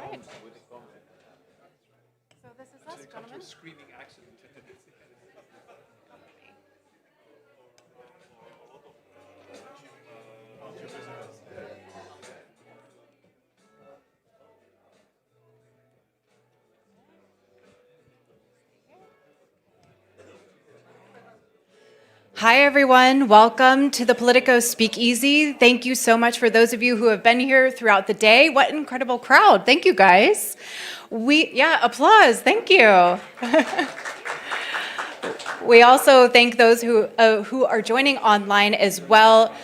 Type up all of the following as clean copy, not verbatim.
right. So this is us, gentlemen. Screaming accident. Hi, everyone. Welcome to the Politico Speakeasy. Thank you so much for those of you who have been here throughout the day. What an incredible crowd. Thank you, guys. Applause. Thank you. We also thank those who are joining online as well.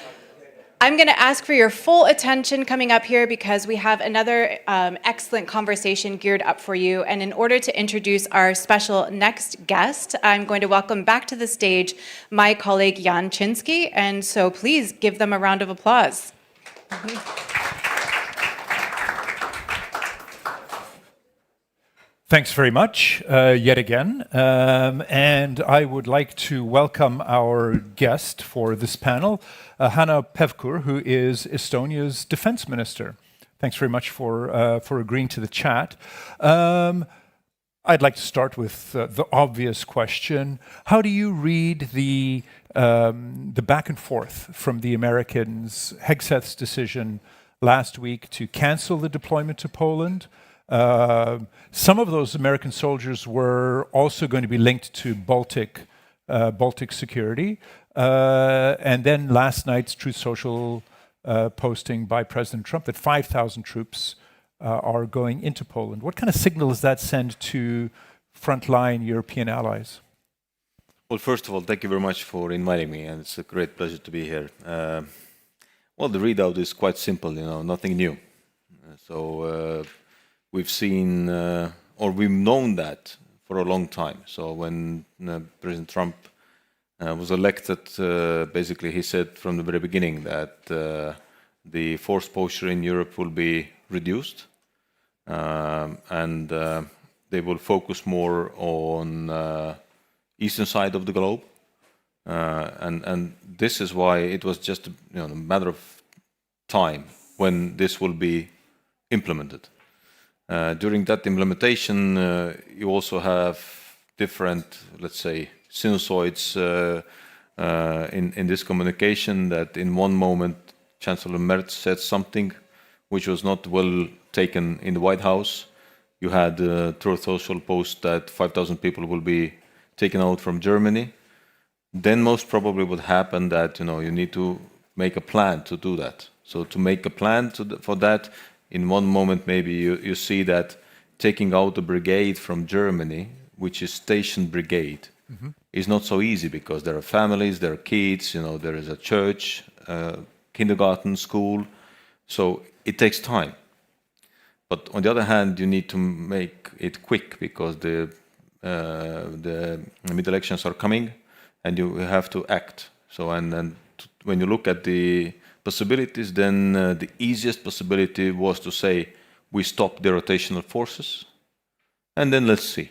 I'm going to ask for your full attention coming up here because we have another excellent conversation geared up for you. And in order to introduce our special next guest, I'm going to welcome back to the stage my colleague Jan Chinsky. And so please give them a round of applause. Thanks very much, yet again. And I would like to welcome our guest for this panel, Hanna Pevkur, who is Estonia's defense minister. Thanks very much for agreeing to the chat. I'd like to start with the obvious question. How do you read the back and forth from the Americans' Hegseth's decision last week to cancel the deployment to Poland? Some of those American soldiers were also going to be linked to Baltic security. And then last night's Truth Social posting by President Trump that 5,000 troops are going into Poland. What kind of signal does that send to frontline European allies? Well, first of all, thank you very much for inviting me, and it's a great pleasure to be here. Well, the readout is quite simple, nothing new. We've seen, or we've known that for a long time. So when President Trump was elected, basically he said from the very beginning that the force posture in Europe will be reduced, and they will focus more on eastern side of the globe. And this is why it was just a matter of time when this will be implemented. During that implementation, you also have different, let's say, sinusoids in this communication. That in one moment, Chancellor Merz said something which was not well taken in the White House. You had Truth Social post that 5,000 people will be taken out from Germany. Then most probably would happen that you need to make a plan to do that. So to make a plan for that. In one moment, maybe you see that taking out a brigade from Germany, which is station brigade, is not so easy because there are families, there are kids, there is a church, kindergarten, school. So it takes time. But on the other hand, you need to make it quick because the mid-elections are coming and you have to act. So and when you look at the possibilities, then the easiest possibility was to say we stop the rotational forces and then let's see.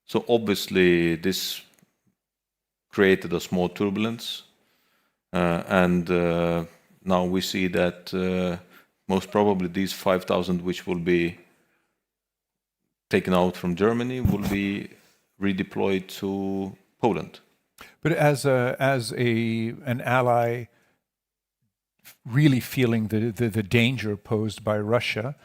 So obviously this created a small turbulence, and now we see that most probably these 5,000 which will be taken out from Germany will be redeployed to Poland. But as an ally really feeling the danger posed by Russia,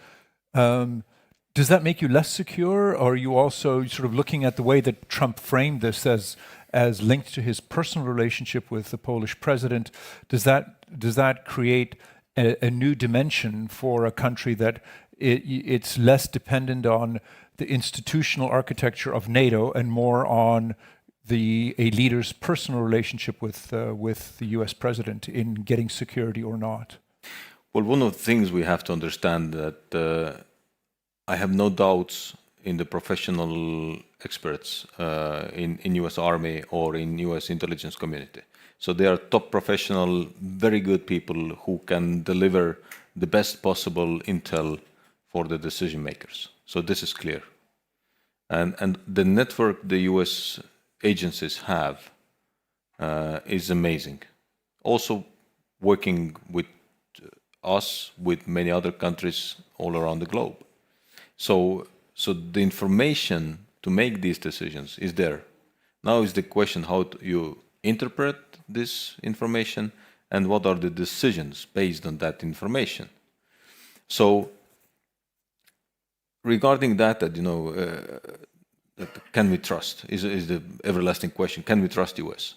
does that make you less secure? Or are you also sort of looking at the way that Trump framed this as linked to his personal relationship with the Polish president? Does that create a new dimension for a country that it's less dependent on the institutional architecture of NATO and more on a leader's personal relationship with the U.S. president in getting security or not? Well, one of the things we have to understand that I have no doubts in the professional experts in U.S. Army or in U.S. intelligence community. So they are top professional, very good people who can deliver the best possible intel for the decision makers. So this is clear. And the network the U.S. agencies have is amazing. Also working with us, with many other countries all around the globe. So the information to make these decisions is there. Now is the question how you interpret this information and what are the decisions based on that information. So regarding that, can we trust is the everlasting question. Can we trust US?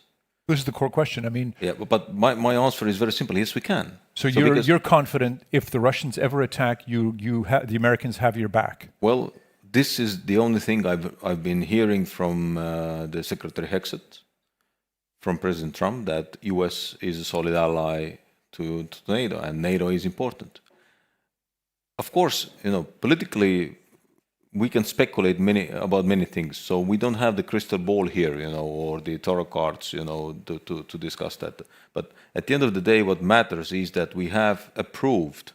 This is the core question. I mean, yeah, but my answer is very simple. Yes, we can. So you're confident if the Russians ever attack, the Americans have your back. Well, this is the only thing I've been hearing from the Secretary Hexet, from President Trump, that US is a solid ally to NATO, and NATO is important. Of course, politically, we can speculate about many things. So we don't have the crystal ball here, or the tarot cards, to discuss that. But at the end of the day, what matters is that we have approved,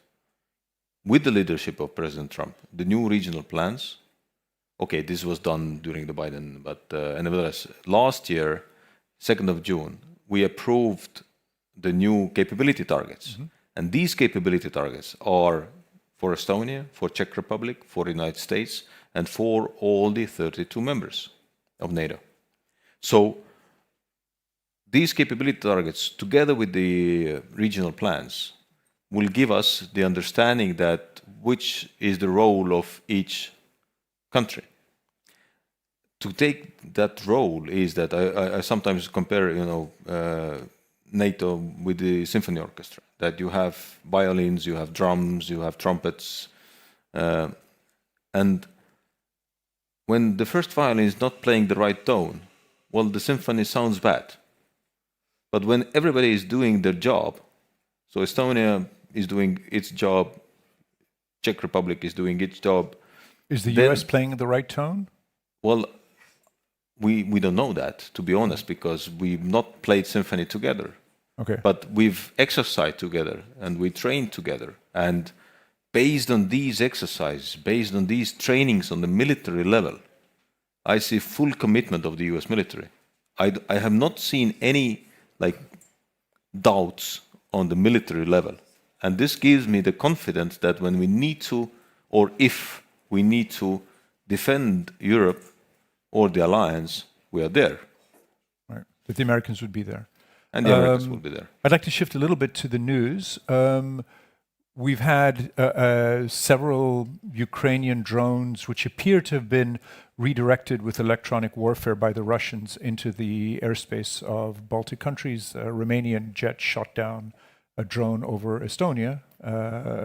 with the leadership of President Trump, the new regional plans. Okay, this was done during the Biden, but nevertheless, last year, 2nd of June, we approved the new capability targets. Mm-hmm. And these capability targets are for Estonia, for Czech Republic, for the United States, and for all the 32 members of NATO. So these capability targets, together with the regional plans, will give us the understanding that which is the role of each country. To take that role is that I sometimes compare, NATO with the symphony orchestra. That you have violins, you have drums, you have trumpets, and when the first violin is not playing the right tone, well, the symphony sounds bad. But when everybody is doing their job, so Estonia is doing its job, Czech Republic is doing its job. Is the US playing the right tone? Well, we don't know that, to be honest, because we've not played symphony together. Okay. But we've exercised together and we trained together. And based on these exercises, based on these trainings on the military level, I see full commitment of the US military. I have not seen any doubts on the military level. And this gives me the confidence that when we need to, or if we need to defend Europe or the alliance, we are there. Right. That the Americans would be there. And the Americans will be there. I'd like to shift a little bit to the news. We've had several Ukrainian drones which appear to have been redirected with electronic warfare by the Russians into the airspace of Baltic countries. A Romanian jet shot down a drone over Estonia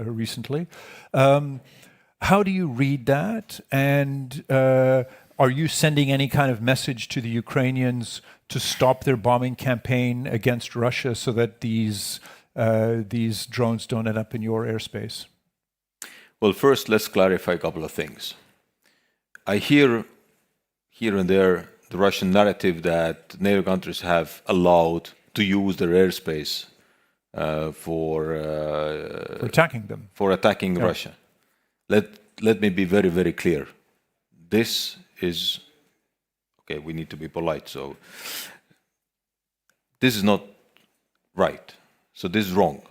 recently. How do you read that? And are you sending any kind of message to the Ukrainians to stop their bombing campaign against Russia so that these drones don't end up in your airspace? Well, first, let's clarify a couple of things. I hear here and there the Russian narrative that NATO countries have allowed to use their airspace for attacking them. For attacking Russia. Let me be very, very clear. This is, okay, we need to be polite, so this is not right. So this is wrong.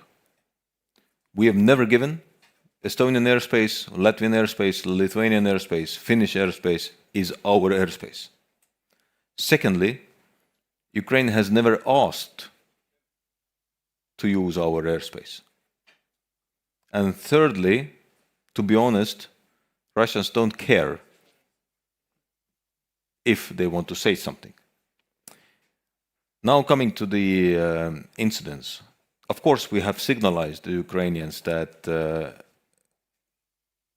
We have never given Estonian airspace, Latvian airspace, Lithuanian airspace, Finnish airspace is our airspace. Secondly, Ukraine has never asked to use our airspace. And thirdly, to be honest, Russians don't care if they want to say something. Now coming to the incidents. Of course, we have signalized the Ukrainians that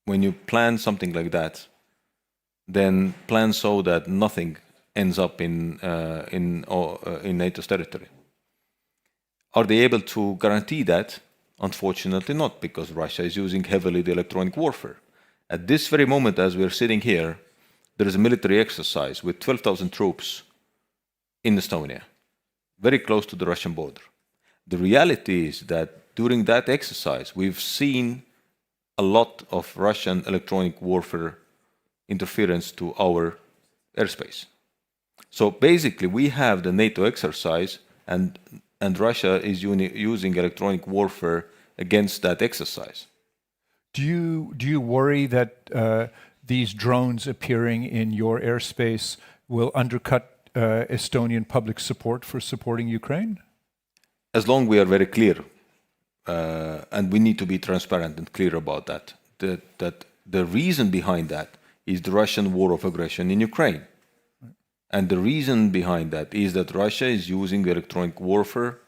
when you plan something like that, then plan so that nothing ends up in NATO's territory. Are they able to guarantee that? Unfortunately not, because Russia is using heavily the electronic warfare. At this very moment, as we're sitting here, there is a military exercise with 12,000 troops in Estonia, very close to the Russian border. The reality is that during that exercise, we've seen a lot of Russian electronic warfare interference to our airspace. So basically, we have the NATO exercise, and Russia is using electronic warfare against that exercise. Do you worry that these drones appearing in your airspace will undercut Estonian public support for supporting Ukraine? As long we are very clear, and we need to be transparent and clear about that, that the reason behind that is the Russian war of aggression in Ukraine. And the reason behind that is that Russia is using electronic warfare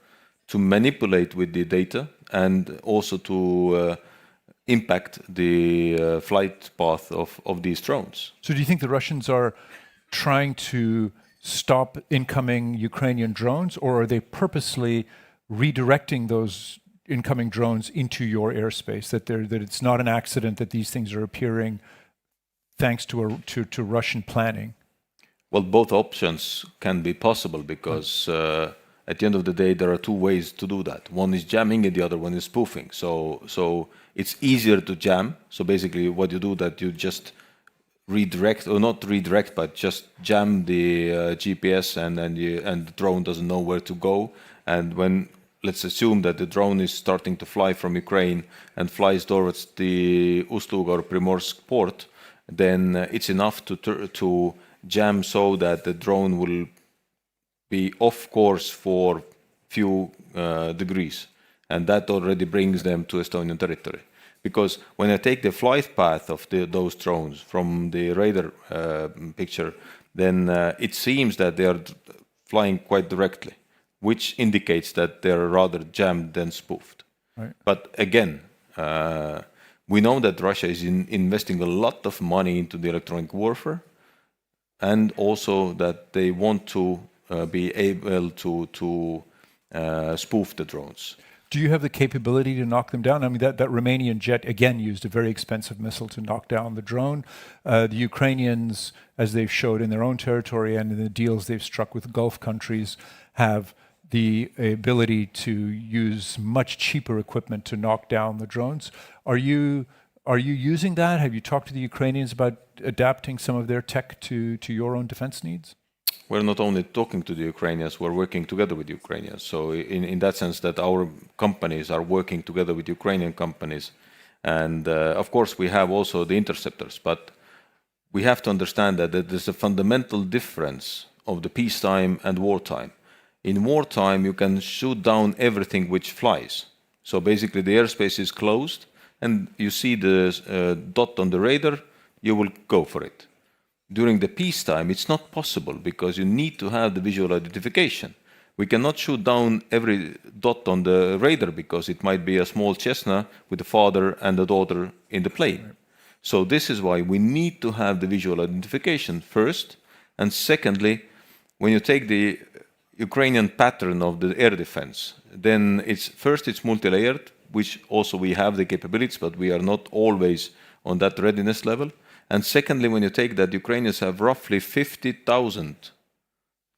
to manipulate with the data and also to impact the flight path of these drones. So do you think the Russians are trying to stop incoming Ukrainian drones, or are they purposely redirecting those incoming drones into your airspace, that it's not an accident that these things are appearing thanks to Russian planning? Well, both options can be possible because at the end of the day, there are two ways to do that. One is jamming and the other one is spoofing. So it's easier to jam. So basically what you do that you just redirect, or not redirect, but just jam the GPS and the drone doesn't know where to go. And when, let's assume that the drone is starting to fly from Ukraine and flies towards the Ust-Luga or Primorsk port, then it's enough to jam so that the drone will be off course for few degrees, and that already brings them to Estonian territory. Because when I take the flight path of those drones from the radar picture, then it seems that they are flying quite directly, which indicates that they're rather jammed than spoofed. Right. But again, we know that Russia is investing a lot of money into the electronic warfare, and also that they want to be able to spoof the drones. Do you have the capability to knock them down? I mean, that Romanian jet, again, used a very expensive missile to knock down the drone. The Ukrainians, as they've showed in their own territory and in the deals they've struck with Gulf countries, have the ability to use much cheaper equipment to knock down the drones. Are you using that? Have you talked to the Ukrainians about adapting some of their tech to your own defense needs? We're not only talking to the Ukrainians, we're working together with Ukrainians. So in that sense that our companies are working together with Ukrainian companies. And of course, we have also the interceptors, but we have to understand that there's a fundamental difference of the peacetime and wartime. In wartime, you can shoot down everything which flies. So basically the airspace is closed and you see the dot on the radar, you will go for it. During the peacetime, it's not possible because you need to have the visual identification. We cannot shoot down every dot on the radar because it might be a small Cessna with a father and a daughter in the plane. Right. So this is why we need to have the visual identification first. And secondly, when you take the Ukrainian pattern of the air defense, then it's multi-layered, which also we have the capabilities, but we are not always on that readiness level. And secondly, when you take that Ukrainians have roughly 50,000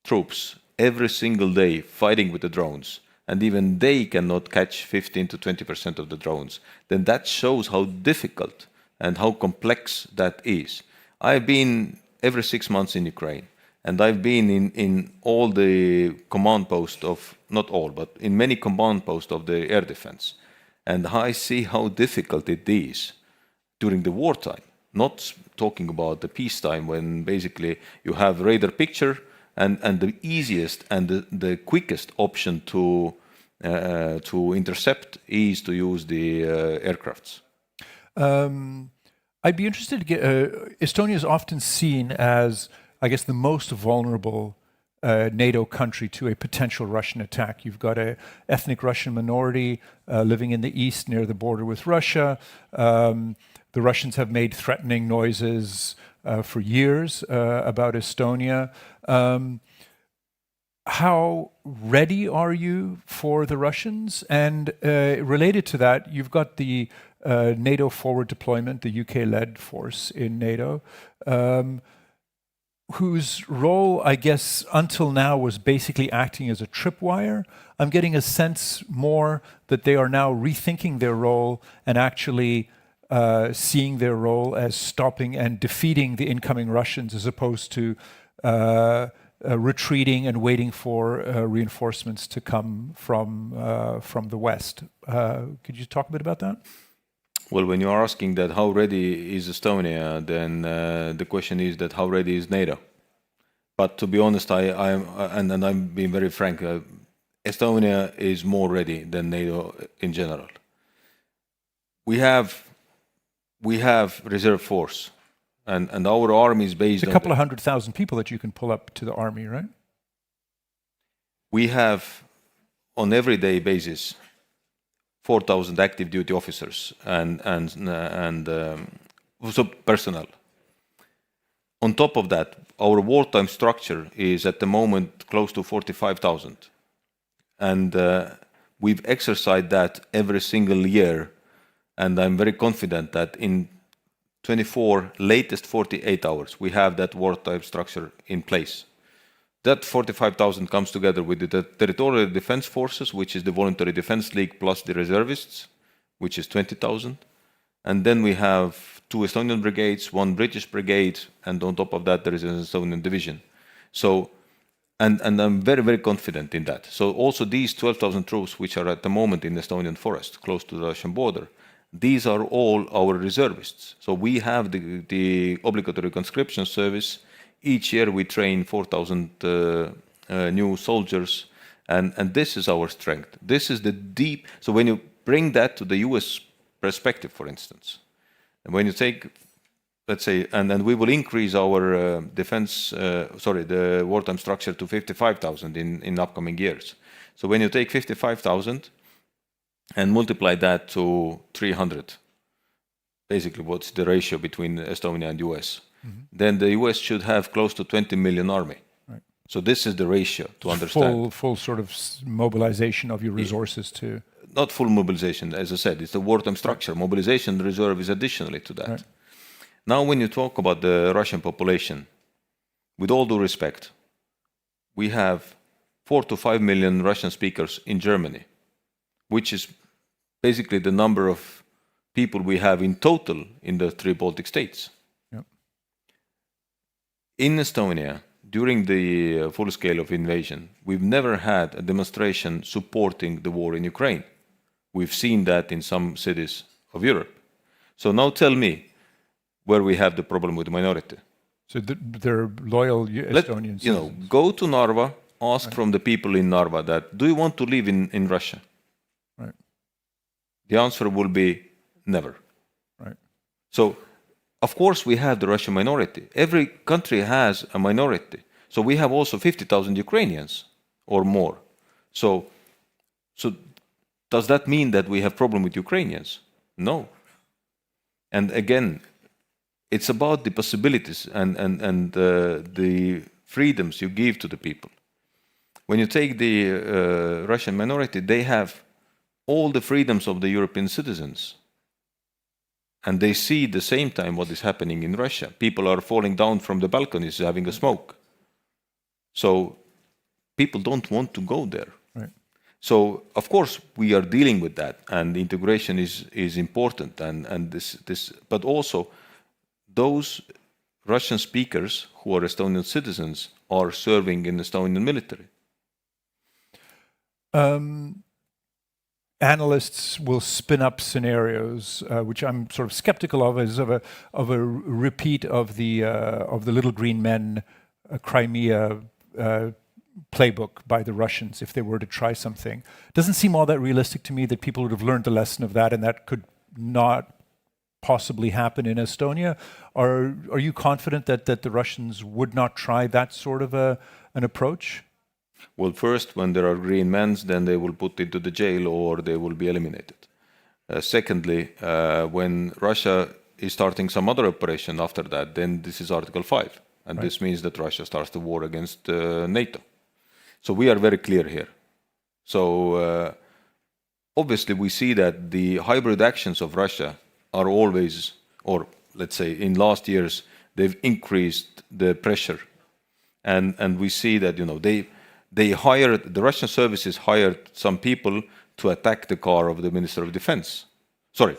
troops every single day fighting with the drones, and even they cannot catch 15 to 20% of the drones, then that shows how difficult and how complex that is. I've been every 6 months in Ukraine, and I've been in all the command posts of, not all, but in many command posts of the air defense. And I see how difficult it is during the wartime. Not talking about the peacetime when basically you have radar picture and the easiest and the quickest option to intercept is to use the aircrafts. I'd be interested to get, Estonia is often seen as, I guess, the most vulnerable NATO country to a potential Russian attack. You've got an ethnic Russian minority living in the east near the border with Russia. The Russians have made threatening noises for years about Estonia. How ready are you for the Russians? And related to that, you've got the NATO forward deployment, the UK-led force in NATO, whose role, I guess, until now was basically acting as a tripwire. I'm getting a sense more that they are now rethinking their role and actually seeing their role as stopping and defeating the incoming Russians as opposed to retreating and waiting for reinforcements to come from the West. Could you talk a bit about that? Well, when you're asking that how ready is Estonia, then the question is that how ready is NATO? But to be honest, I'm being very frank, Estonia is more ready than NATO in general. We have reserve force, and our army is based It's a couple of 100,000 people that you can pull up to the army, right? We have, on everyday basis, 4,000 active duty officers and so personnel. On top of that, our wartime structure is at the moment close to 45,000. And we've exercised that every single year. And I'm very confident that in 24, latest 48 hours, we have that wartime structure in place. That 45,000 comes together with the Territorial Defense Forces, which is the Voluntary Defense League, plus the reservists, which is 20,000. And then we have 2 Estonian brigades, 1 British brigade, and on top of that, there is an Estonian division. So, and I'm very, very confident in that. So also these 12,000 troops, which are at the moment in the Estonian forest, close to the Russian border, these are all our reservists. So we have the obligatory conscription service. Each year we train 4,000 new soldiers, and this is our strength. This is the deep. So when you bring that to the US perspective, for instance, and when you take, let's say, and we will increase our the wartime structure to 55,000 in upcoming years. So when you take 55,000 and multiply that to 300, basically what's the ratio between Estonia and US, then the US should have close to 20 million army. Right. So this is the ratio to understand. Full sort of mobilization of your resources to... Not full mobilization, as I said, it's the wartime structure. Right. Mobilization reserve is additionally to that. Right. Now, when you talk about the Russian population, with all due respect, we have 4 to 5 million Russian speakers in Germany, which is basically the number of people we have in total in the 3 Baltic states. Yep. In Estonia, during the full scale of invasion, we've never had a demonstration supporting the war in Ukraine. We've seen that in some cities of Europe. So now tell me where we have the problem with the minority. So they're loyal Estonians. Go to Narva, ask from the people in Narva that, do you want to live in Russia? Right. The answer will be never. Right. So, of course, we have the Russian minority. Every country has a minority. So we have also 50,000 Ukrainians or more. So does that mean that we have problem with Ukrainians? No. And again, it's about the possibilities and the freedoms you give to the people. When you take the Russian minority, they have all the freedoms of the European citizens. And they see at the same time what is happening in Russia. People are falling down from the balconies having a smoke. So people don't want to go there. Right. So of course we are dealing with that, and integration is important, and this but also those Russian speakers who are Estonian citizens are serving in the Estonian military. Analysts will spin up scenarios, which I'm sort of skeptical of, as of a repeat of the Little Green Men Crimea playbook by the Russians if they were to try something. Doesn't seem all that realistic to me that people would have learned the lesson of that, and that could not possibly happen in Estonia. Are you confident that the Russians would not try that sort of an approach? Well, first, when there are green men, then they will put into the jail or they will be eliminated. Secondly, when Russia is starting some other operation after that, then this is Article 5. And this means that Russia starts the war against NATO. So we are very clear here. So obviously we see that the hybrid actions of Russia are always, or let's say in last years, they've increased the pressure. And we see that, they hired, the Russian services hired some people to attack the car of the Minister of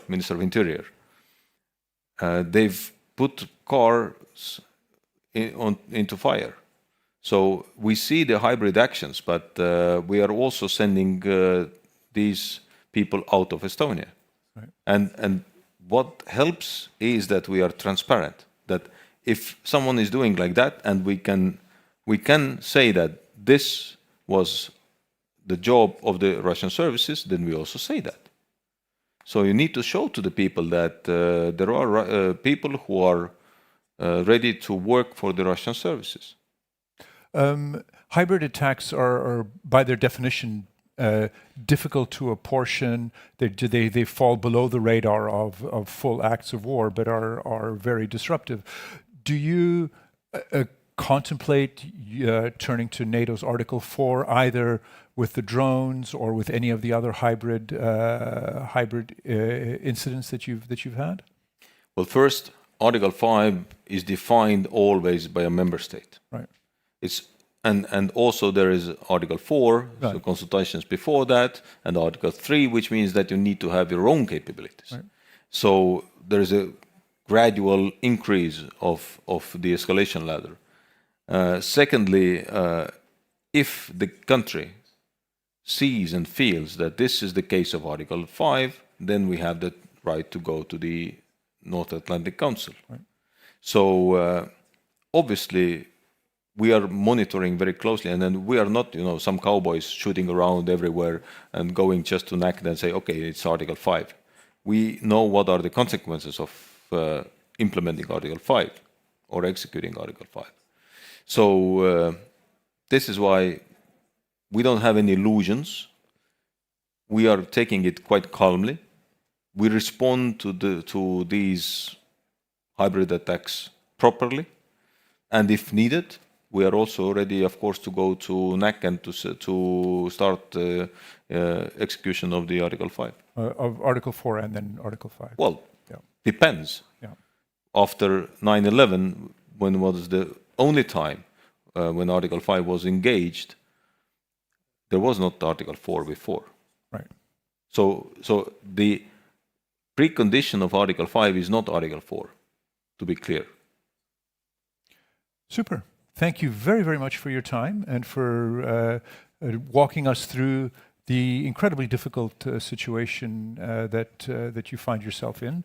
Minister of Interior. They've put cars into fire. So we see the hybrid actions, but we are also sending these people out of Estonia. Right. And what helps is that we are transparent. That if someone is doing like that, and we can say that this was the job of the Russian services, then we also say that. So you need to show to the people that there are people who are ready to work for the Russian services. Hybrid attacks are by their definition, difficult to apportion. They fall below the radar of full acts of war, but are very disruptive. Do you contemplate turning to NATO's Article 4, either with the drones or with any of the other hybrid incidents that you've had? Well, first, Article 5 is defined always by a member state. Right. And also there is Article 4, right. So consultations before that, and Article 3, which means that you need to have your own capabilities. Right. So there is a gradual increase of the escalation ladder. Secondly, if the country sees and feels that this is the case of Article 5, then we have the right to go to the North Atlantic Council. Right. So obviously we are monitoring very closely, and then we are not, some cowboys shooting around everywhere and going just to NAC and say, okay, it's Article 5. We know what are the consequences of implementing Article 5 or executing Article 5. So this is why we don't have any illusions. We are taking it quite calmly. We respond to these hybrid attacks properly, and if needed, we are also ready, of course, to go to NAC and to start execution of the Article 5. Of Article 4 and then Article 5. Well, yeah. Depends. Yeah. After 9/11, when was the only time when Article 5 was engaged, there was not Article 4 before. Right. So the precondition of Article 5 is not Article 4, to be clear. Super. Thank you very, very much for your time and for walking us through the incredibly difficult situation that you find yourself in.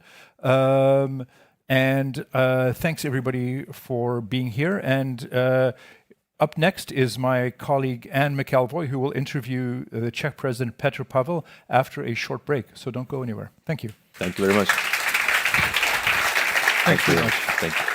And thanks everybody for being here. And up next is my colleague Anne McElvoy, who will interview the Czech President Petr Pavel after a short break. So don't go anywhere. Thank you. Thank you very much. Thanks very much. Thank you.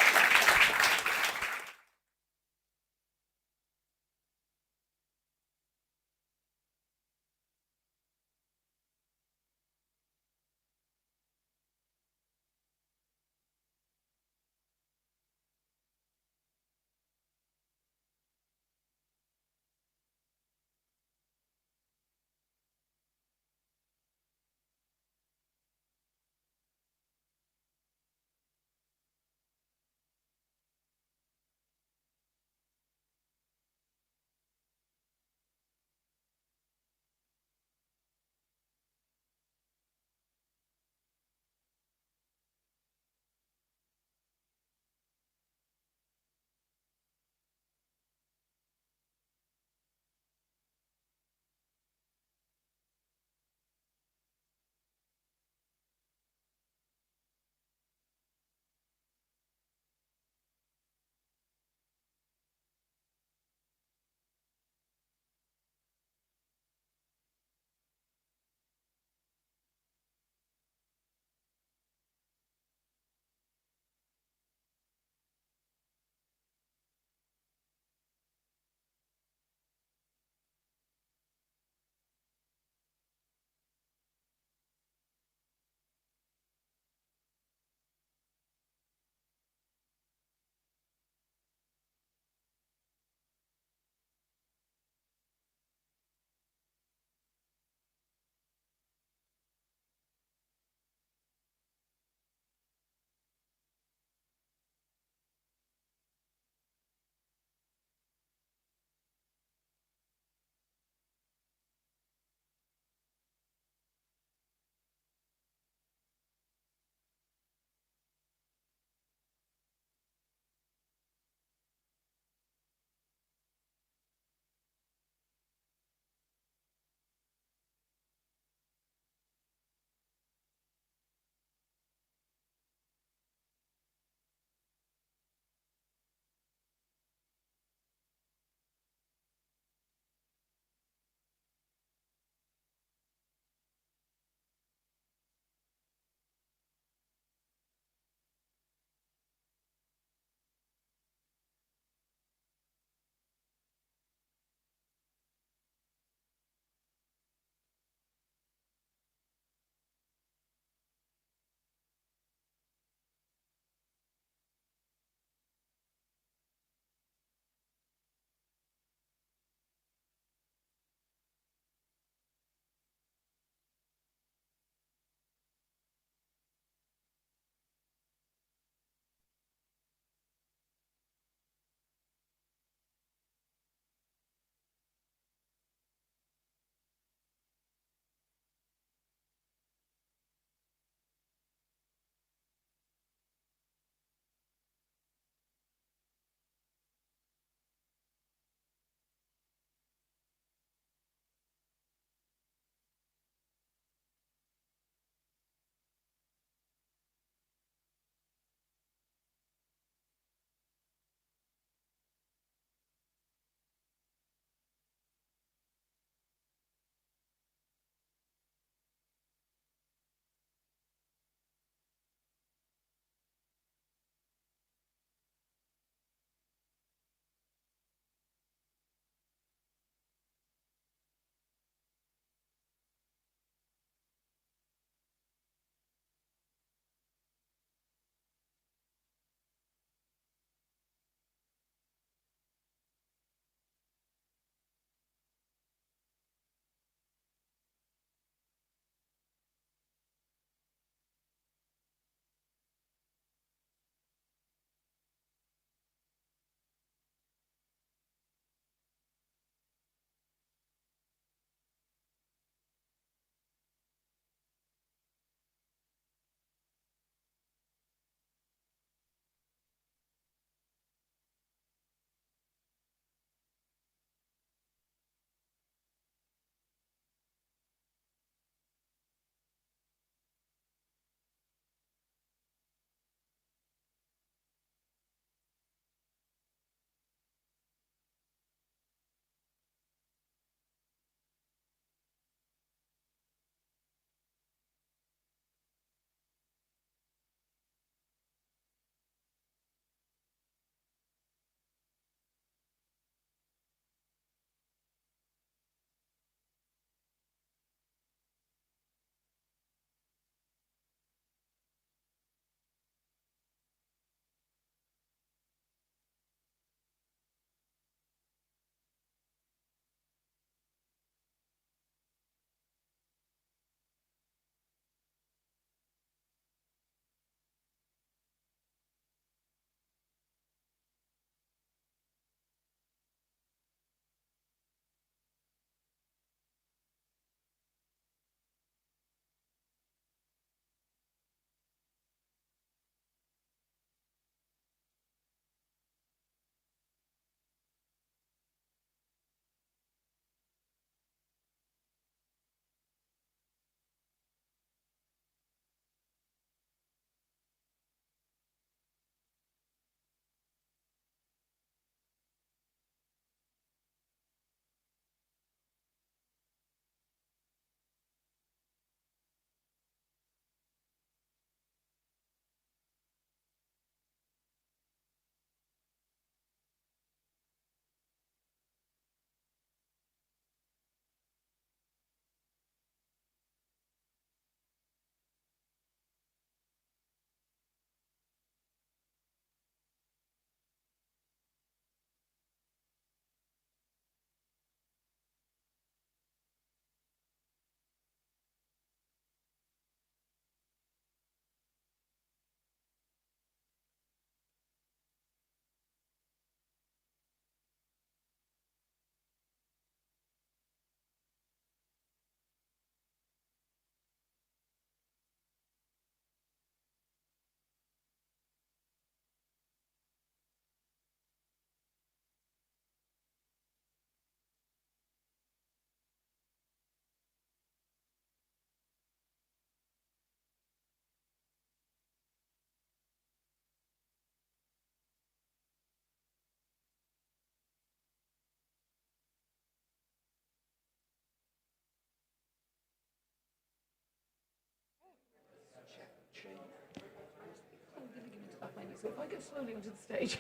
So if I go slowly onto the stage,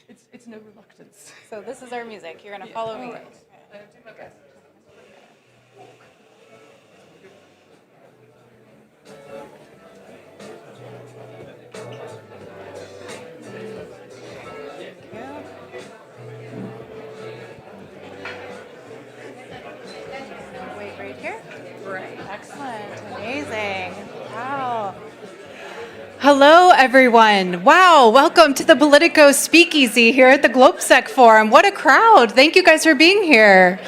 it's no reluctance. So this is our music. You're going to follow me. All right. Do my best. Wait right here. Great. Excellent. Amazing. Wow. Hello, everyone. Wow. Welcome to the Politico Speakeasy here at the GLOBSEC Forum. What a crowd. Thank you guys for being here.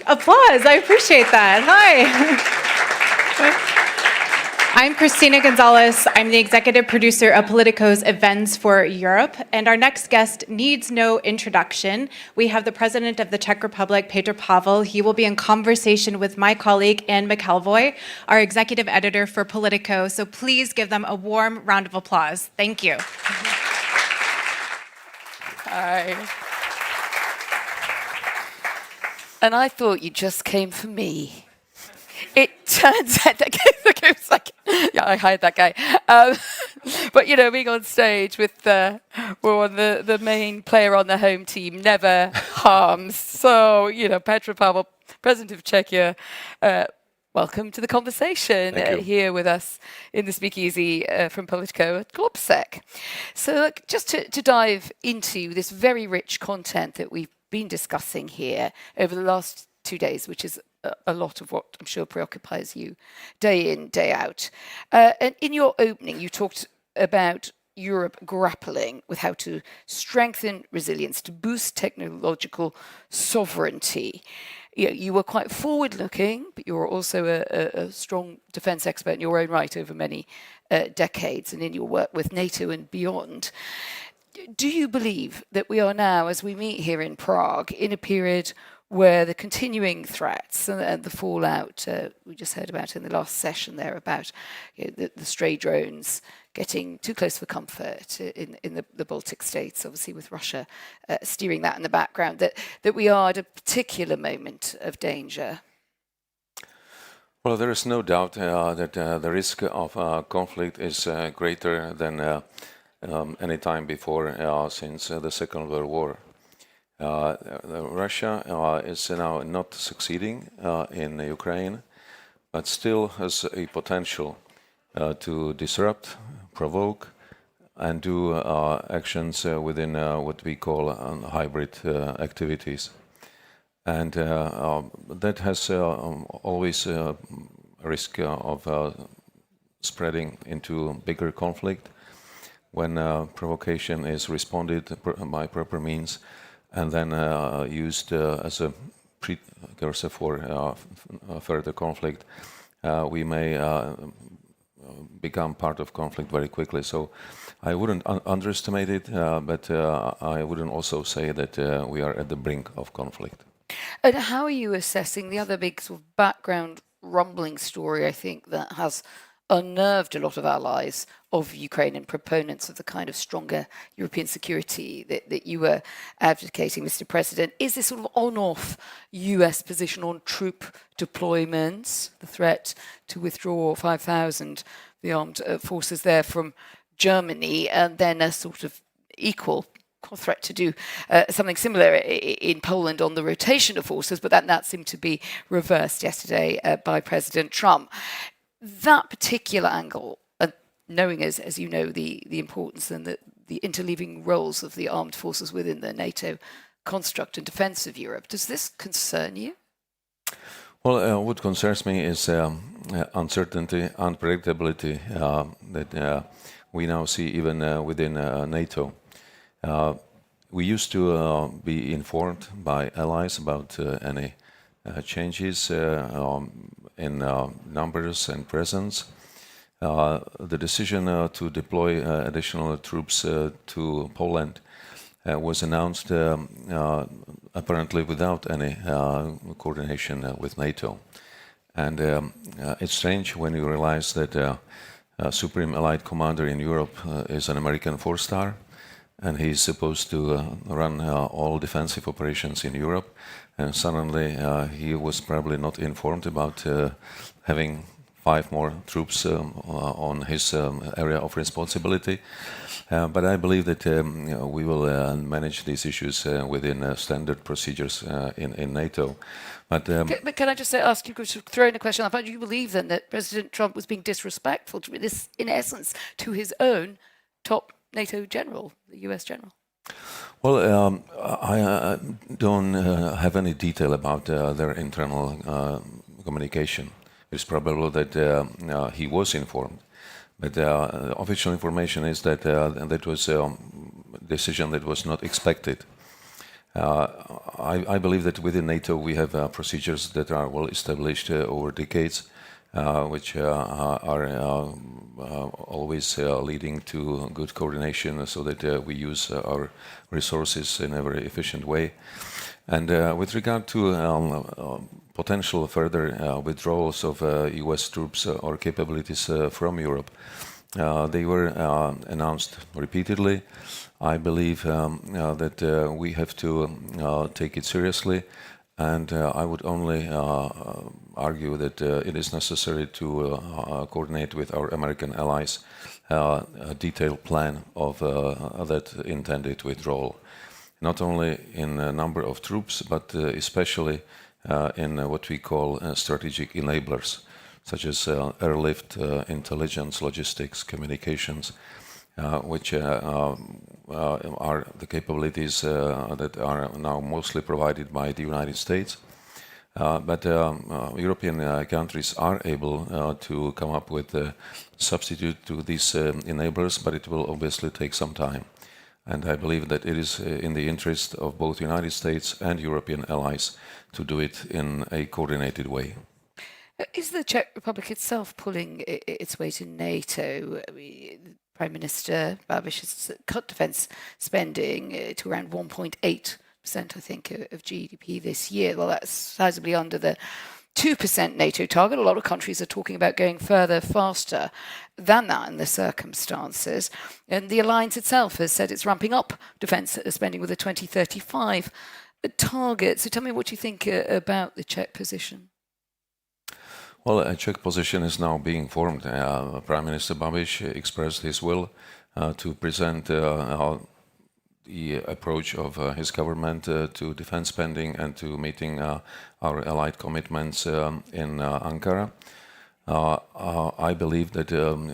Applause. I appreciate that. Hi. I'm Christina Gonzalez. I'm the executive producer of Politico's events for Europe, and our next guest needs no introduction. We have the president of the Czech Republic, Petr Pavel. He will be in conversation with my colleague, Anne McElvoy, our executive editor for Politico, so please give them a warm round of applause. Thank you. Hi. And I thought you just came for me. It turns out that guy was like, yeah, I hired that guy. But you know, being on stage with the main player on the home team never harms. So you know, Petr Pavel, President of Czechia, welcome to the conversation here with us in the Speakeasy from Politico at GLOBSEC. So look, just to dive into this very rich content that we've been discussing here over the last 2 days, which is a lot of what I'm sure preoccupies you day in, day out. And in your opening, you talked about Europe grappling with how to strengthen resilience, to boost technological sovereignty. You were quite forward-looking, but you were also a strong defence expert in your own right over many decades and in your work with NATO and beyond. Do you believe that we are now, as we meet here in Prague, in a period where the continuing threats and the fallout we just heard about in the last session there about the stray drones getting too close for comfort in the Baltic states, obviously with Russia steering that in the background, that we are at a particular moment of danger? Well, there is no doubt that the risk of conflict is greater than any time before since the Second World War. Russia is now not succeeding in Ukraine, but still has a potential to disrupt, provoke, and do actions within what we call hybrid activities. And that has always a risk of spreading into bigger conflict when provocation is responded by proper means and then used as a precursor for further conflict. We may become part of conflict very quickly. So I wouldn't underestimate it, but I wouldn't also say that we are at the brink of conflict. And how are you assessing the other big sort of background rumbling story, I think, that has unnerved a lot of allies of Ukraine and proponents of the kind of stronger European security that you were advocating, Mr. President? Is this sort of on-off US position on troop deployments, the threat to withdraw 5,000 the armed forces there from Germany, and then a sort of equal threat to do something similar in Poland on the rotation of forces, but that seemed to be reversed yesterday by President Trump. That particular angle, knowing as you know the importance and the interleaving roles of the armed forces within the NATO construct and defence of Europe, does this concern you? Well, what concerns me is uncertainty, unpredictability that we now see even within NATO. We used to be informed by allies about any changes in numbers and presence. The decision to deploy additional troops to Poland was announced apparently without any coordination with NATO. And it's strange when you realize that Supreme Allied Commander in Europe is an American four-star, and he's supposed to run all defensive operations in Europe. And suddenly he was probably not informed about having 5 more troops on his area of responsibility. But I believe that we will manage these issues within standard procedures in NATO. But can I just ask you, to throw in a question? I find you believe then that President Trump was being disrespectful to this, in essence, to his own top NATO general, the US general? Well, I don't have any detail about their internal communication. It's probable that he was informed. But official information is that that was a decision that was not expected. I believe that within NATO we have procedures that are well established over decades, which are always leading to good coordination so that we use our resources in a very efficient way. And with regard to potential further withdrawals of US troops or capabilities from Europe, they were announced repeatedly. I believe that we have to take it seriously, and I would only argue that it is necessary to coordinate with our American allies a detailed plan of that intended withdrawal, not only in a number of troops, but especially in what we call strategic enablers, such as airlift, intelligence, logistics, communications, which are the capabilities that are now mostly provided by the United States. But European countries are able to come up with a substitute to these enablers, but it will obviously take some time. And I believe that it is in the interest of both the United States and European allies to do it in a coordinated way. Is the Czech Republic itself pulling its weight in NATO? Prime Minister Babiš has cut defence spending to around 1.8%, I think, of GDP this year. Well, that's sizably under the 2% NATO target. A lot of countries are talking about going further, faster than that in the circumstances. And the alliance itself has said it's ramping up defence spending with a 2035 target. So tell me what you think about the Czech position. Well, a Czech position is now being formed. Prime Minister Babiš expressed his will to present the approach of his government to defense spending and to meeting our allied commitments in Ankara. I believe that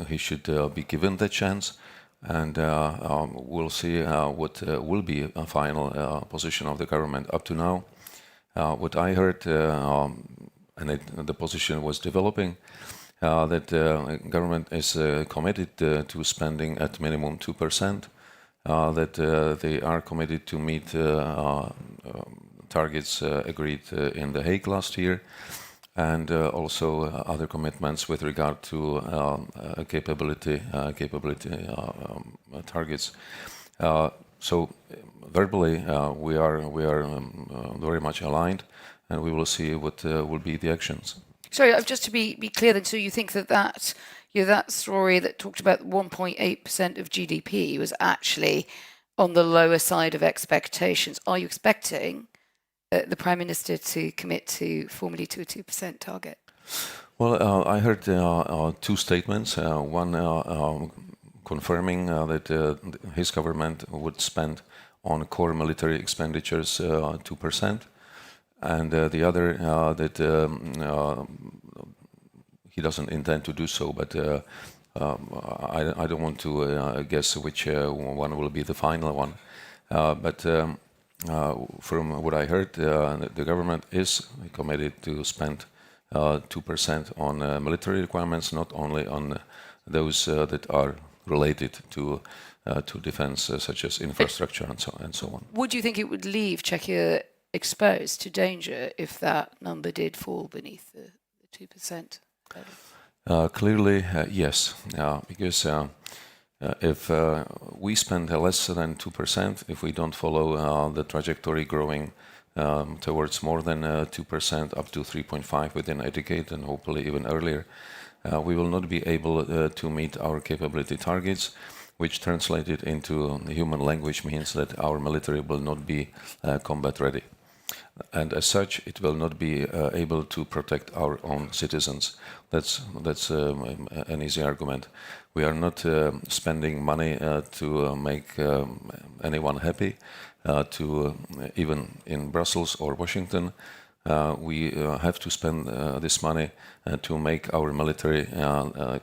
he should be given the chance, and we'll see what will be a final position of the government. Up to now, what I heard, the position was developing, that the government is committed to spending at minimum 2%, that they are committed to meet targets agreed in The Hague last year, and also other commitments with regard to capability targets. So verbally, we are very much aligned, and we will see what will be the actions. Sorry, just to be clear then, so you think that story that talked about 1.8% of GDP was actually on the lower side of expectations. Are you expecting the Prime Minister to commit formally to a 2% target? Well, I heard two statements. One confirming that his government would spend on core military expenditures 2%. And the other that he doesn't intend to do so, but I don't want to guess which one will be the final one. But from what I heard, the government is committed to spend 2% on military requirements, not only on those that are related to defense, such as infrastructure and so on. Would you think it would leave Czechia exposed to danger if that number did fall beneath the 2% level? Clearly, yes, because if we spend less than 2%, if we don't follow the trajectory growing towards more than 2%, up to 3.5 within a decade, and hopefully even earlier, we will not be able to meet our capability targets, which translated into human language means that our military will not be combat ready. and as such, it will not be able to protect our own citizens. That's an easy argument. We are not spending money to make anyone happy. Even in Brussels or Washington, we have to spend this money to make our military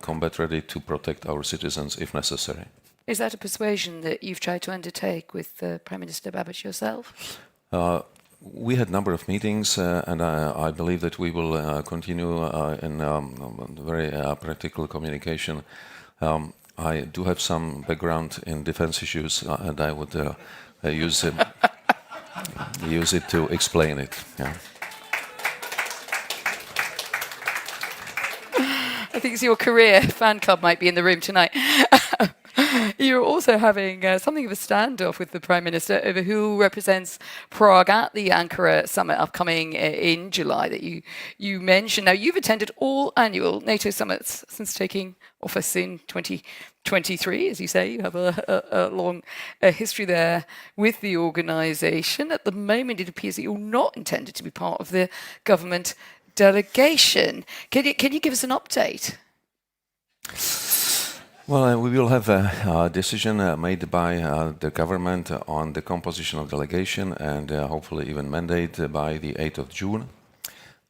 combat ready to protect our citizens if necessary. Is that a persuasion that you've tried to undertake with Prime Minister Babiš yourself? We had a number of meetings, and I believe that we will continue in very practical communication. I do have some background in defense issues, and I would use it to explain it. Yeah. I think it's your career fan club might be in the room tonight. You're also having something of a standoff with the Prime Minister over who represents Prague at the Ankara summit upcoming in July that you mentioned. Now, you've attended all annual NATO summits since taking office in 2023. As you say, you have a long history there with the organisation. At the moment, it appears that you're not intended to be part of the government delegation. Can you give us an update? Well, we will have a decision made by the government on the composition of delegation and hopefully even mandate by the 8th of June.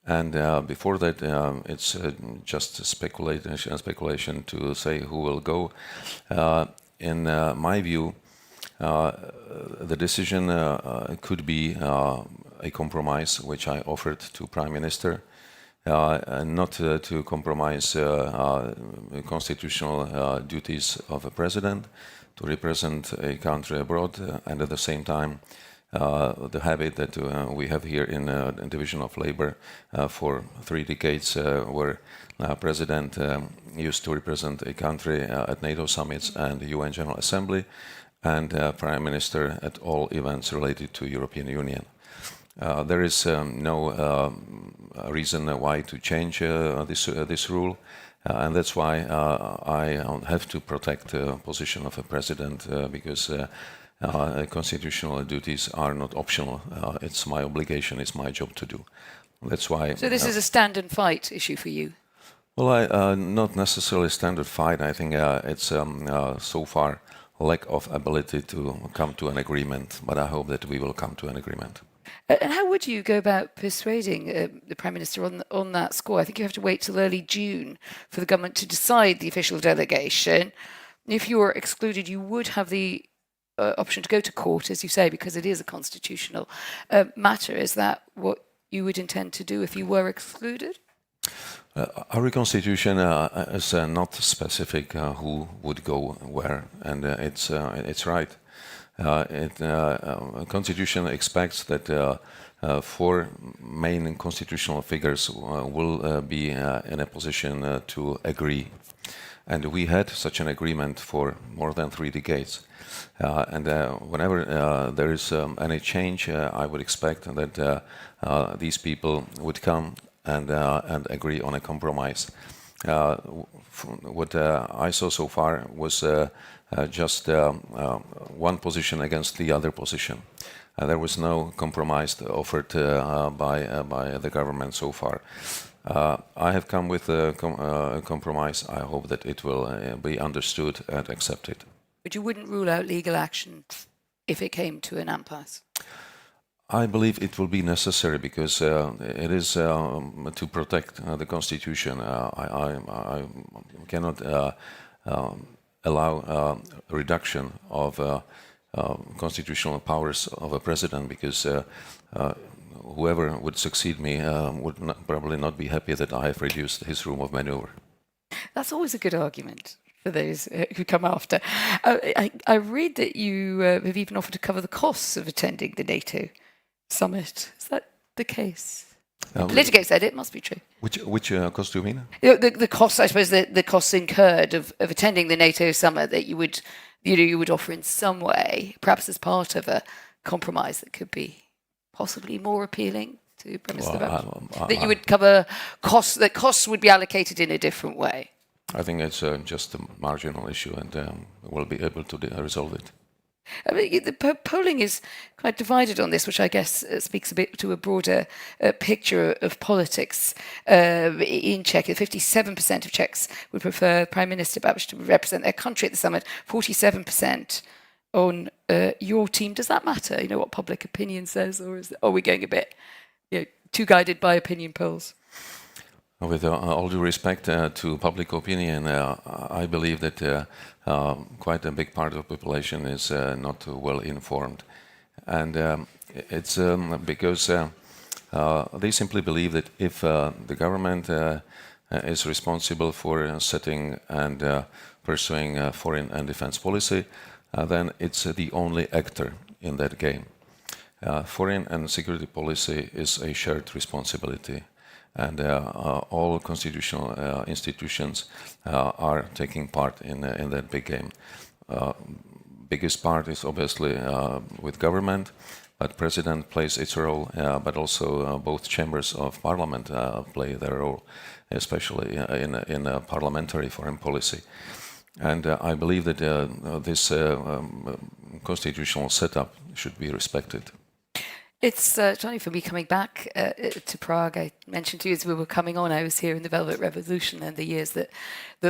And before that, it's just speculation to say who will go. In my view, the decision could be a compromise, which I offered to Prime Minister. Not to compromise constitutional duties of a president, to represent a country abroad, and at the same time the habit that we have here in the Division of Labour for 3 decades, where president used to represent a country at NATO summits and the UN General Assembly, and Prime Minister at all events related to European Union. There is no reason why to change this rule, and that's why I have to protect the position of a president because constitutional duties are not optional. It's my obligation, it's my job to do. That's why. So this is a stand and fight issue for you? Well, not necessarily standard fight. I think it's so far lack of ability to come to an agreement, but I hope that we will come to an agreement. And how would you go about persuading the Prime Minister on that score? I think you have to wait till early June for the government to decide the official delegation. If you were excluded, you would have the option to go to court, as you say, because it is a constitutional matter. Is that what you would intend to do if you were excluded? Our constitution is not specific who would go where, and it's right. Constitution expects that 4 main constitutional figures will be in a position to agree, and we had such an agreement for more than 3 decades. And whenever there is any change, I would expect that these people would come and agree on a compromise. What I saw so far was just one position against the other position. There was no compromise offered by the government so far. I have come with a compromise. I hope that it will be understood and accepted. But you wouldn't rule out legal action if it came to an impasse? I believe it will be necessary because it is to protect the Constitution. I cannot allow reduction of constitutional powers of a president because whoever would succeed me would probably not be happy that I have reduced his room of maneuver. That's always a good argument for those who come after. I read that you have even offered to cover the costs of attending the NATO summit. Is that the case? Politico said it must be true. Which cost do you mean? The costs, I suppose, the costs incurred of attending the NATO summit that you would offer in some way, perhaps as part of a compromise that could be possibly more appealing to Prime Minister Babiš. That you would cover costs. That costs would be allocated in a different way. I think it's just a marginal issue, and we'll be able to resolve it. I mean, the polling is quite divided on this, which I guess speaks a bit to a broader picture of politics in Czechia. 57% of Czechs would prefer Prime Minister Babiš to represent their country at the summit. 47% on your team. Does that matter? You know what public opinion says, or are we going a bit too guided by opinion polls? With all due respect to public opinion, I believe that quite a big part of the population is not well informed. And it's because they simply believe that if the government is responsible for setting and pursuing foreign and defense policy, then it's the only actor in that game. Foreign and security policy is a shared responsibility. And all constitutional institutions are taking part in that big game. Biggest part is obviously with government, but president plays its role, but also both chambers of parliament play their role, especially in parliamentary foreign policy. And I believe that this constitutional setup should be respected. It's Johnny, for me coming back to Prague. I mentioned to you as we were coming on, I was here in the Velvet Revolution and the years that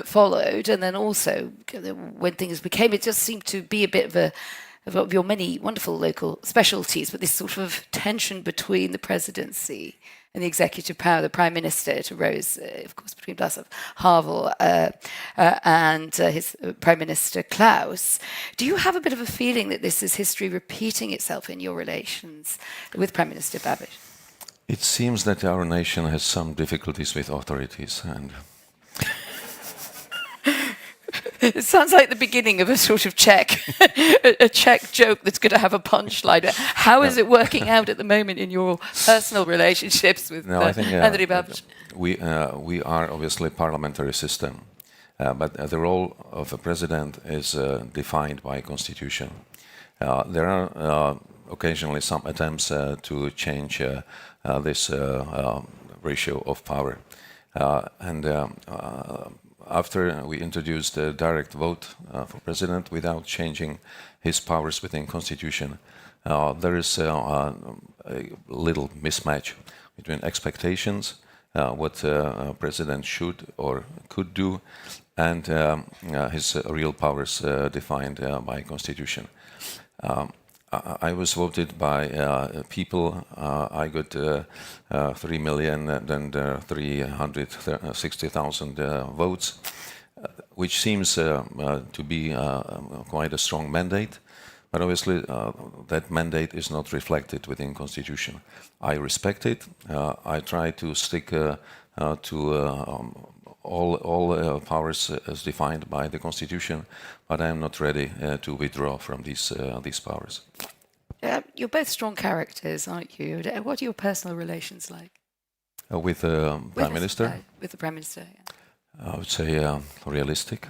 followed, and then also when things became, it just seemed to be a bit of your many wonderful local specialties, but this sort of tension between the presidency and the executive power, the prime minister. It arose, of course, between Václav Havel and his prime minister Klaus. Do you have a bit of a feeling that this is history repeating itself in your relations with Prime Minister Babiš? It seems that our nation has some difficulties with authorities, and it sounds like the beginning of a sort of Czech, a Czech joke that's going to have a punchline. How is it working out at the moment in your personal relationships with Andrej Babiš? We are obviously a parliamentary system, but the role of a president is defined by constitution. There are occasionally some attempts to change this ratio of power, after we introduced a direct vote for president without changing his powers within constitution, there is a little mismatch between expectations, what president should or could do, and his real powers defined by constitution. I was voted by people. I got 3,360,000 votes, which seems to be quite a strong mandate. But obviously, that mandate is not reflected within constitution. I respect it. I try to stick to all powers as defined by the constitution, but I am not ready to withdraw from these powers. You're both strong characters, aren't you? What are your personal relations like? With the Prime Minister? With the Prime Minister, yeah. I would say realistic.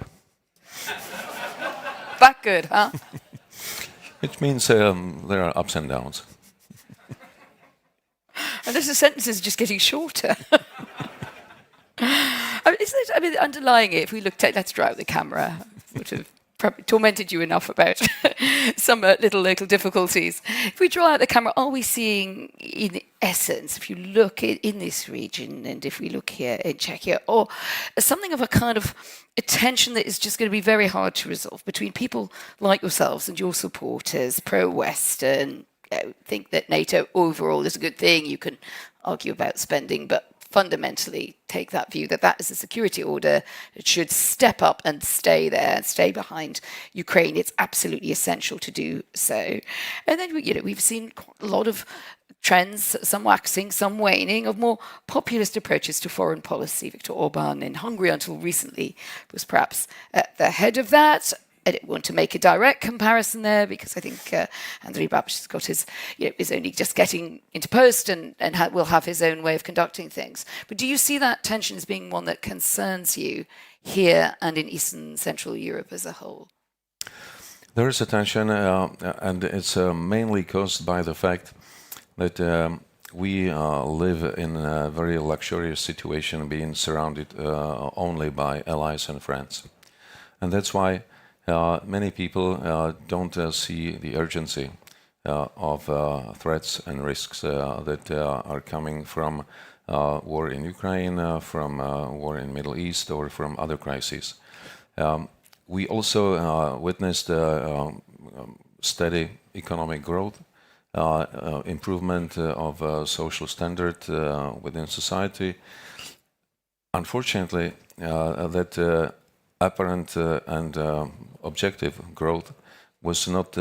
That good, huh? Which means there are ups and downs. And the sentences are just getting shorter. I mean, underlying it, if we looked at, let's draw out the camera, sort of probably tormented you enough about some little local difficulties. If we draw out the camera, are we seeing, in essence, if you look in this region, and if we look here in Czechia, or something of a kind of a tension that is just going to be very hard to resolve between people like yourselves and your supporters, pro-Western, think that NATO overall is a good thing. You can argue about spending, but fundamentally take that view that that is a security order. It should step up and stay there, stay behind Ukraine. It's absolutely essential to do so. And then we've seen a lot of trends, some waxing, some waning, of more populist approaches to foreign policy. Viktor Orbán in Hungary until recently was perhaps at the head of that. I don't want to make a direct comparison there because I think Andrej Babiš has got his, is only just getting into post and will have his own way of conducting things. But do you see that tension as being one that concerns you here and in Eastern Central Europe as a whole? There is a tension, and it's mainly caused by the fact that we live in a very luxurious situation, being surrounded only by allies and friends. And that's why many people don't see the urgency of threats and risks that are coming from war in Ukraine, from war in Middle East, or from other crises. We also witnessed steady economic growth, improvement of social standard within society. Unfortunately, that apparent and objective growth was not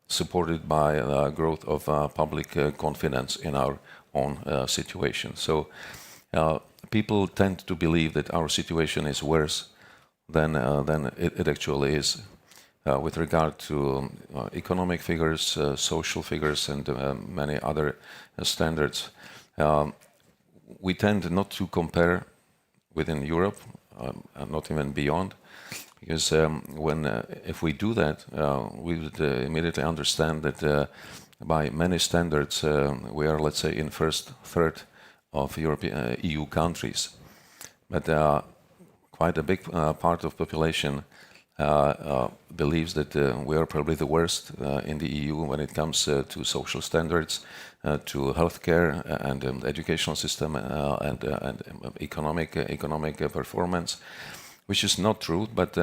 supported by growth of public confidence in our own situation. So people tend to believe that our situation is worse than it actually is. With regard to economic figures, social figures, and many other standards, we tend not to compare within Europe, not even beyond, because if we do that, we would immediately understand that by many standards we are, let's say, in first third of European EU countries, but quite a big part of population believes that we are probably the worst in the EU when it comes to social standards, to healthcare and educational system and economic performance, which is not true, but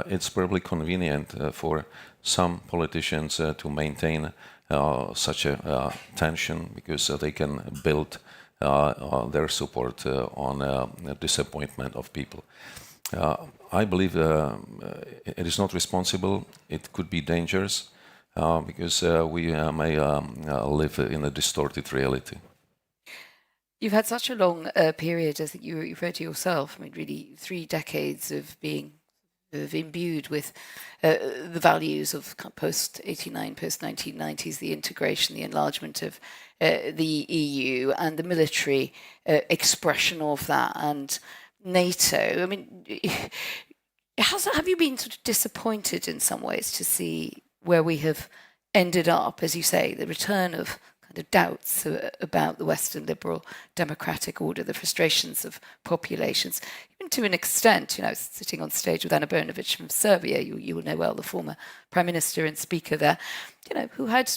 it's probably convenient for some politicians to maintain such a tension because they can build their support on disappointment of people. I believe it is not responsible. It could be dangerous because we may live in a distorted reality. You've had such a long period, I think you referred to yourself, I mean, really 3 decades of being imbued with the values of post-89, post-1990s, the integration, the enlargement of the EU and the military expression of that, and NATO. I mean, have you been sort of disappointed in some ways to see where we have ended up, as you say, the return of kind of doubts about the Western liberal democratic order, the frustrations of populations, even to an extent, you know, sitting on stage with Ana Brnabić from Serbia, you will know well, the former prime minister and speaker there, you know, who had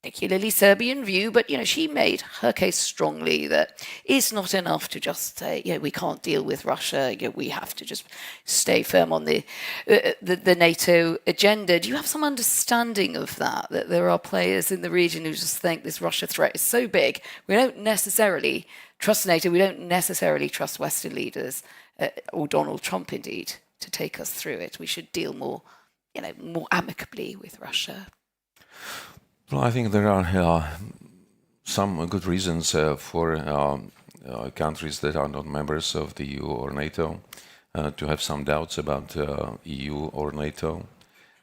particularly Serbian view, but, you know, she made her case strongly that it's not enough to just say, you know, we can't deal with Russia, you know, we have to just stay firm on the NATO agenda. Do you have some understanding of that there are players in the region who just think this Russia threat is so big, we don't necessarily trust NATO, we don't necessarily trust Western leaders, or Donald Trump indeed, to take us through it. We should deal more, you know, more amicably with Russia? Well, I think there are some good reasons for countries that are not members of the EU or NATO to have some doubts about EU or NATO.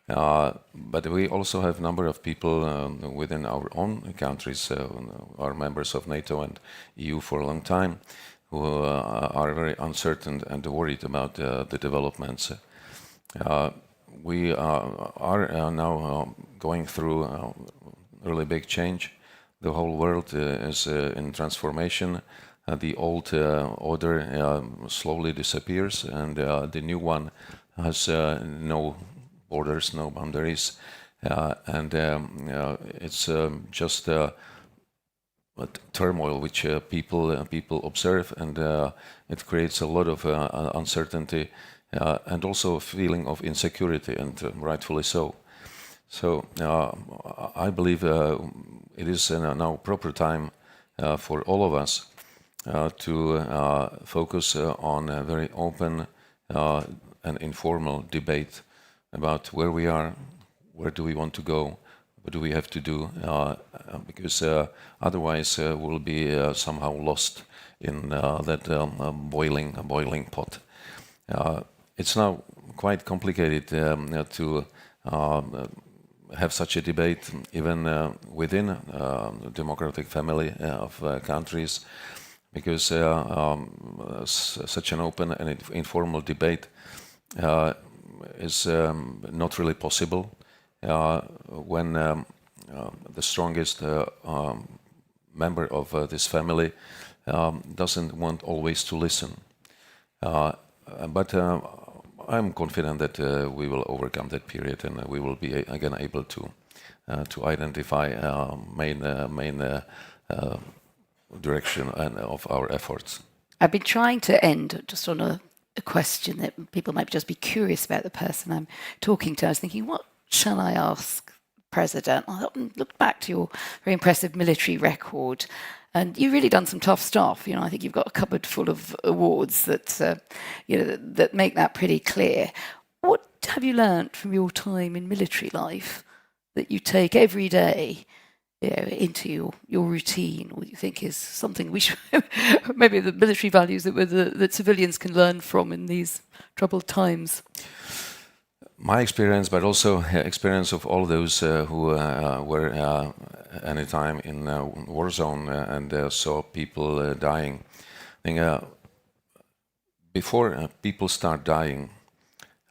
But we also have a number of people within our own countries who are members of NATO and EU for a long time who are very uncertain and worried about the developments. We are now going through really big change. The whole world is in transformation. The old order slowly disappears, and the new one has no borders, no boundaries, and it's just a turmoil which people observe, and it creates a lot of uncertainty and also a feeling of insecurity, and rightfully so. So I believe it is now proper time for all of us to focus on a very open and informal debate about where we are, where do we want to go, what do we have to do, because otherwise we'll be somehow lost in that boiling pot. It's now quite complicated to have such a debate even within the democratic family of countries, because such an open and informal debate is not really possible when the strongest member of this family doesn't want always to listen. But I'm confident that we will overcome that period, and we will be again able to identify main direction of our efforts. I've been trying to end just on a question that people might just be curious about the person I'm talking to. I was thinking, what shall I ask President? I looked back to your very impressive military record, and you've really done some tough stuff. I think you've got a cupboard full of awards that that make that pretty clear. What have you learnt from your time in military life that you take every day into your routine, or you think is something we should maybe the military values that civilians can learn from in these troubled times? My experience, but also experience of all those who were any time in war zone and saw people dying. I think before people start dying,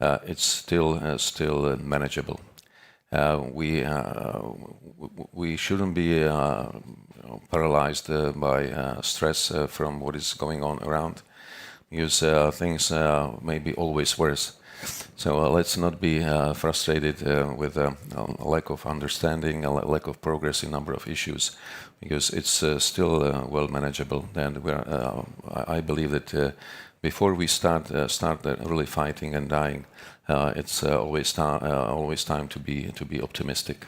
it's still manageable. We shouldn't be paralyzed by stress from what is going on around, because things may be always worse. So let's not be frustrated with a lack of understanding, a lack of progress in a number of issues, because it's still well manageable. And I believe that before we start really fighting and dying, it's always time to be optimistic.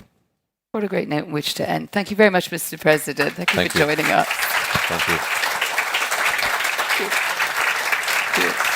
What a great note in which to end. Thank you very much, Mr. President. Thank you for joining us. Thank you. Thank you.